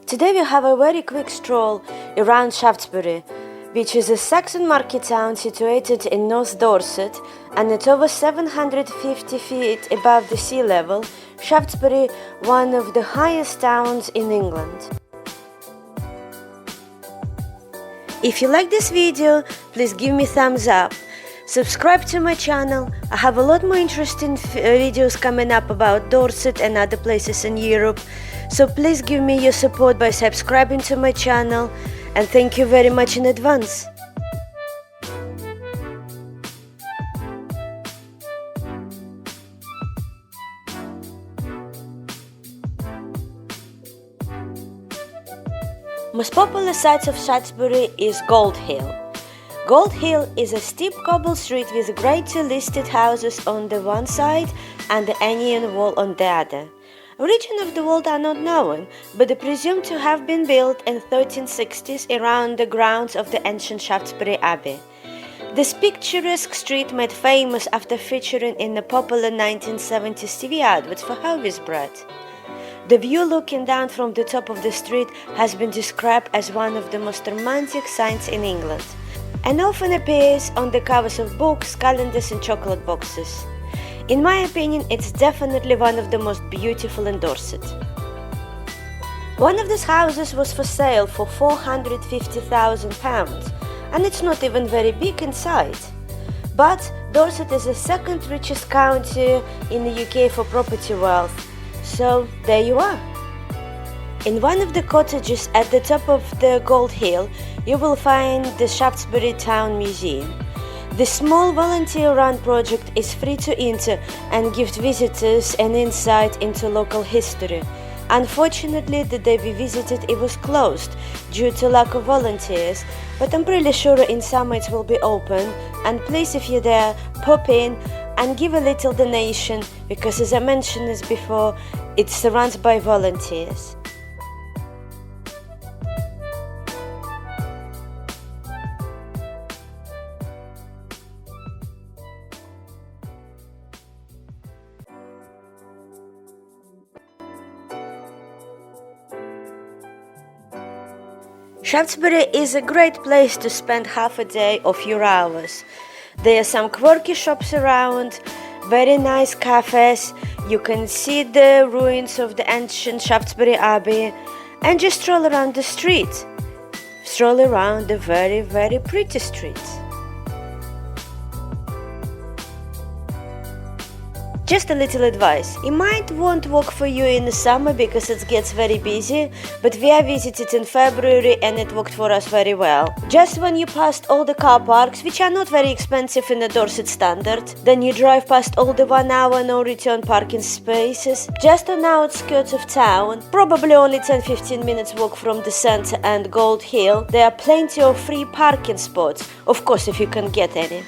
Today we have a very quick stroll around Shaftesbury, which is a Saxon market town situated in North Dorset, and at over 750 feet above the sea level. Shaftesbury, one of the highest towns in England. If you like this video, please give me thumbs up. Subscribe to my channel. I have a lot more interesting videos coming up about Dorset and other places in Europe. So please give me your support by subscribing to my channel, and thank you very much in advance. Most popular site of Shaftesbury is Gold Hill. Gold Hill is a steep cobble street with great two listed houses on the one side and the Onion Wall on the other. Origin of the wall are not known, but are presumed to have been built in 1360s around the grounds of the ancient Shaftesbury Abbey. This picturesque street made famous after featuring in the popular 1970s TV advert for Hovis bread. The view looking down from the top of the street has been described as one of the most romantic sights in England, and often appears on the covers of books, calendars and chocolate boxes. In my opinion, it's definitely one of the most beautiful in Dorset. One of these houses was for sale for £450,000, and it's not even very big inside. But Dorset is the second richest county in the UK for property wealth, so there you are. In one of the cottages at the top of the Gold Hill, you will find the Shaftesbury Town Museum. This small volunteer-run project is free to enter and gives visitors an insight into local history. Unfortunately, the day we visited it was closed due to lack of volunteers, but I'm pretty sure in summer it will be open, and please, if you're there, pop in and give a little donation, because as I mentioned this before, it's run by volunteers. Shaftesbury is a great place to spend half a day of your hours. There are some quirky shops around, very nice cafes, you can see the ruins of the ancient Shaftesbury Abbey, and just stroll around the street. Stroll around the very, very pretty street. Just a little advice, it won't work for you in the summer because it gets very busy, but we have visited in February and it worked for us very well. Just when you passed all the car parks, which are not very expensive in the Dorset standard, then you drive past all the 1 hour no return parking spaces. Just on the outskirts of town, probably only 10-15 minutes walk from the center and Gold Hill, there are plenty of free parking spots, of course if you can get any.